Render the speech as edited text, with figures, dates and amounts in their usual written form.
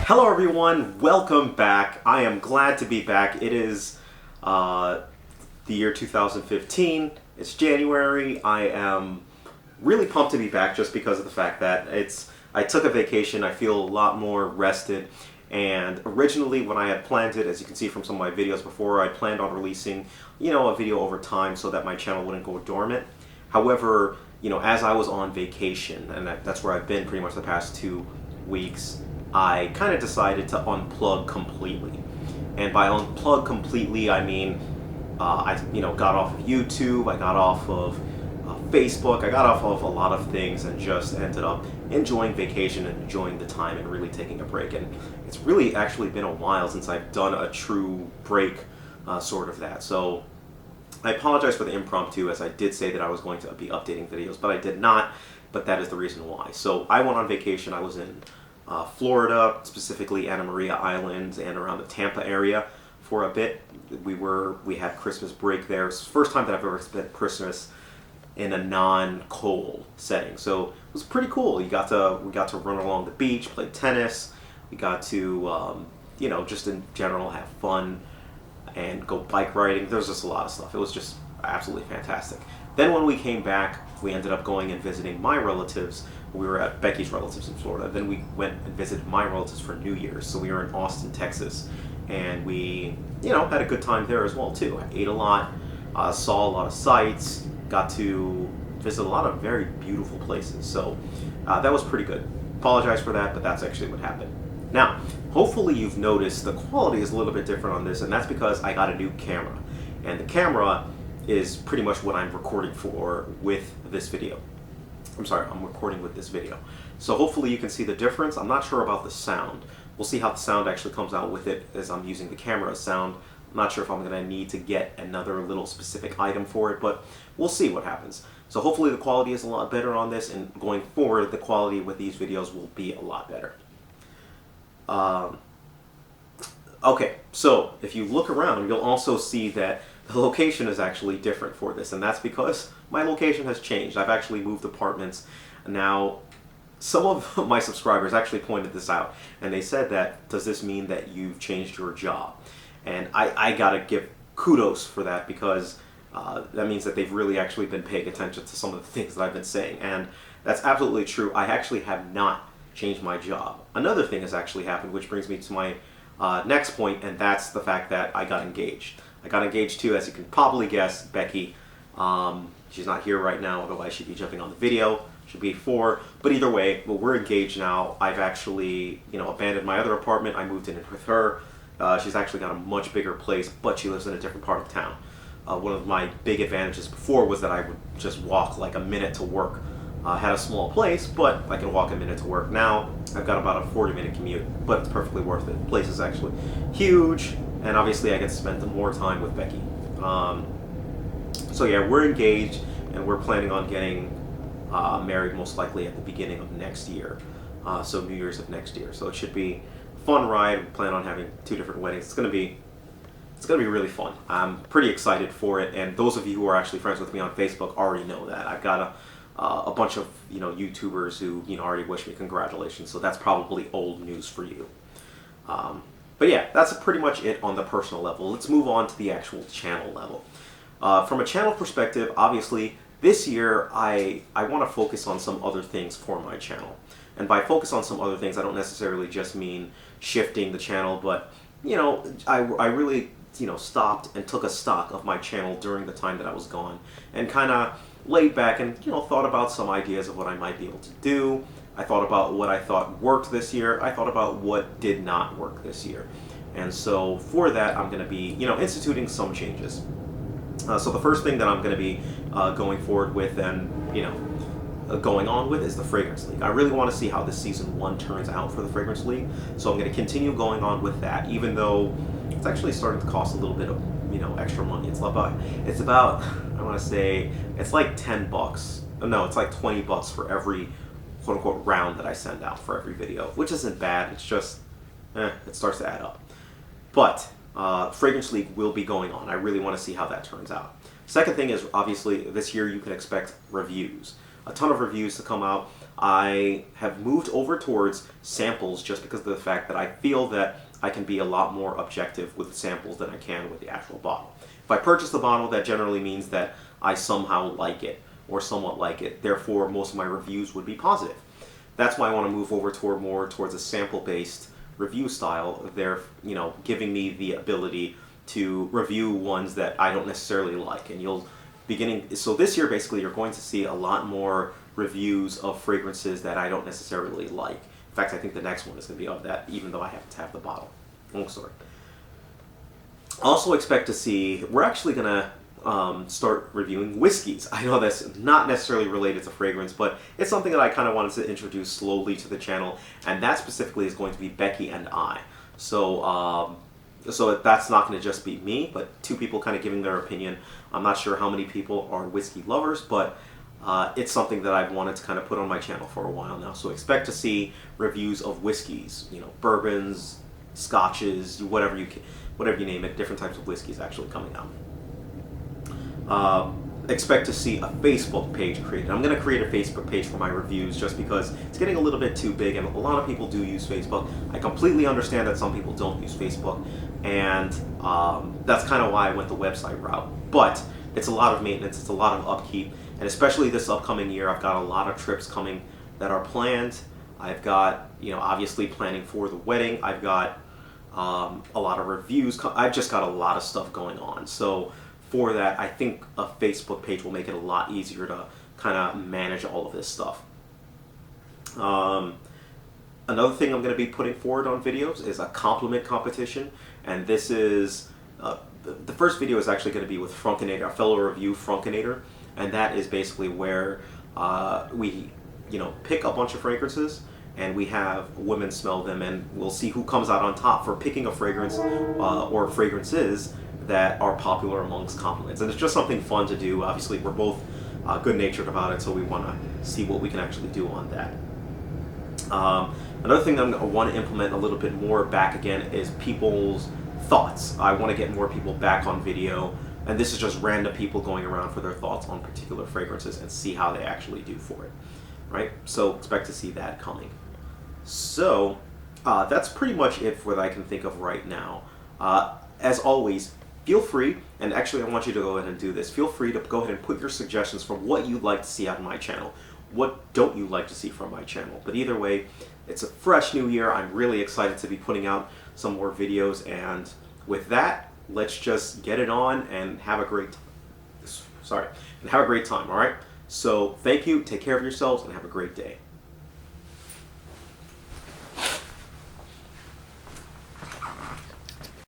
Hello everyone, welcome back. I am glad to be back. It is the year 2015. It's January. I am really pumped to be back just because of the fact that I took a vacation. I feel a lot more rested. And originally when I had planned it, as you can see from some of my videos before, I planned on releasing, a video over time so that my channel wouldn't go dormant. However, as I was on vacation, and that's where I've been pretty much the past 2 weeks, I kind of decided to unplug completely. And by unplug completely, I mean I got off of YouTube, I got off of Facebook, I got off of a lot of things and just ended up enjoying vacation and enjoying the time and really taking a break. And it's really actually been a while since I've done a true break, sort of that. So I apologize for the impromptu, as I did say that I was going to be updating videos, but I did not, but that is the reason why. So I went on vacation. I was in Florida, specifically Anna Maria Island and around the Tampa area for a bit. We had Christmas break there. It's the first time that I've ever spent Christmas in a non-cold setting, so it was pretty cool. We got to run along the beach, play tennis. We got to just in general have fun and go bike riding. There was just a lot of stuff. It was just absolutely fantastic. Then when we came back, we ended up going and visiting my relatives. We were at Becky's relatives in Florida. Then we went and visited my relatives for New Year's. So we were in Austin, Texas, and we, had a good time there as well too. I ate a lot, saw a lot of sights, got to visit a lot of very beautiful places. So that was pretty good. Apologize for that, but that's actually what happened. Now, hopefully you've noticed the quality is a little bit different on this, and that's because I got a new camera. And the camera is pretty much what I'm recording for with this video. I'm recording with this video. So hopefully you can see the difference. I'm not sure about the sound. We'll see how the sound actually comes out with it as I'm using the camera sound. I'm not sure if I'm going to need to get another little specific item for it, but we'll see what happens. So hopefully the quality is a lot better on this, and going forward, the quality with these videos will be a lot better. Okay, so if you look around, you'll also see that the location is actually different for this, and that's because my location has changed. I've actually moved apartments. Now, some of my subscribers actually pointed this out, and they said that, does this mean that you've changed your job? And I gotta give kudos for that, because that means that they've really actually been paying attention to some of the things that I've been saying, and that's absolutely true. I actually have not changed my job. Another thing has actually happened, which brings me to my next point, and that's the fact that I got engaged. I got engaged to, as you can probably guess, Becky. She's not here right now, otherwise she'd be jumping on the video. She'd be 4. But either way, well, we're engaged now. I've actually, abandoned my other apartment. I moved in with her. She's actually got a much bigger place, but she lives in a different part of town. One of my big advantages before was that I would just walk like a minute to work. I had a small place, but I can walk a minute to work. Now, I've got about a 40-minute commute, but it's perfectly worth it. The place is actually huge, and obviously I get to spend more time with Becky. So yeah, we're engaged, and we're planning on getting married most likely at the beginning of next year. So New Year's of next year. So it should be a fun ride. We plan on having 2 different weddings. It's gonna be really fun. I'm pretty excited for it, and those of you who are actually friends with me on Facebook already know that. I've got a bunch of YouTubers who already wish me congratulations, so that's probably old news for you. But yeah, that's pretty much it on the personal level. Let's move on to the actual channel level. From a channel perspective, obviously this year I want to focus on some other things for my channel. And by focus on some other things, I don't necessarily just mean shifting the channel, but I really stopped and took a stock of my channel during the time that I was gone, and kind of laid back and thought about some ideas of what I might be able to do. I thought about what I thought worked this year. I thought about what did not work this year. And so for that, I'm going to be instituting some changes. So the first thing that I'm going to be going forward with and going on with is the Fragrance League. I really want to see how this season 1 turns out for the Fragrance League. So I'm going to continue going on with that, even though it's actually starting to cost a little bit of extra money. It's about I want to say it's like $10. No, it's like $20 for every quote unquote round that I send out for every video, which isn't bad. It's just it starts to add up. But Fragrance League will be going on. I really want to see how that turns out. Second thing is, obviously this year you can expect reviews. A ton of reviews to come out. I have moved over towards samples just because of the fact that I feel that I can be a lot more objective with samples than I can with the actual bottle. If I purchase the bottle, that generally means that I somehow like it or somewhat like it. Therefore, most of my reviews would be positive. That's why I want to move over toward more towards a sample-based review style. They're, giving me the ability to review ones that I don't necessarily like. And so this year, basically, you're going to see a lot more reviews of fragrances that I don't necessarily like. In fact, I think the next one is going to be of that, even though I happen to have the bottle. Long story. Also expect to see, we're actually going to start reviewing whiskeys. I know that's not necessarily related to fragrance, but it's something that I kind of wanted to introduce slowly to the channel, and that specifically is going to be Becky and I. So that's not going to just be me, but two people kind of giving their opinion. I'm not sure how many people are whiskey lovers, but it's something that I've wanted to kind of put on my channel for a while now. So expect to see reviews of whiskeys, bourbons, scotches, whatever you name it, different types of whiskeys actually coming out. Expect to see a Facebook page created. I'm going to create a Facebook page for my reviews just because it's getting a little bit too big, and a lot of people do use Facebook. I completely understand that some people don't use Facebook, and that's kind of why I went the website route. But it's a lot of maintenance, it's a lot of upkeep, and especially this upcoming year, I've got a lot of trips coming that are planned. I've got, obviously planning for the wedding. I've got a lot of reviews. I've just got a lot of stuff going on. So for that, I think a Facebook page will make it a lot easier to kind of manage all of this stuff. Another thing I'm going to be putting forward on videos is a compliment competition, and this is the first video is actually going to be with Frunkinator, a fellow review Frunkinator, and that is basically where we pick a bunch of fragrances and we have women smell them, and we'll see who comes out on top for picking a fragrance or fragrances that are popular amongst compliments. And it's just something fun to do. Obviously, we're both good-natured about it, so we want to see what we can actually do on that. Another thing that I want to implement a little bit more back again is people's thoughts. I want to get more people back on video, and this is just random people going around for their thoughts on particular fragrances and see how they actually do for it, right? So expect to see that coming. So that's pretty much it for what I can think of right now. As always, feel free, and actually I want you to go ahead and do this, feel free to go ahead and put your suggestions for what you'd like to see on my channel. What don't you like to see from my channel? But either way, it's a fresh new year. I'm really excited to be putting out some more videos, and with that, let's just get it on and have a great time, all right? So thank you, take care of yourselves, and have a great day.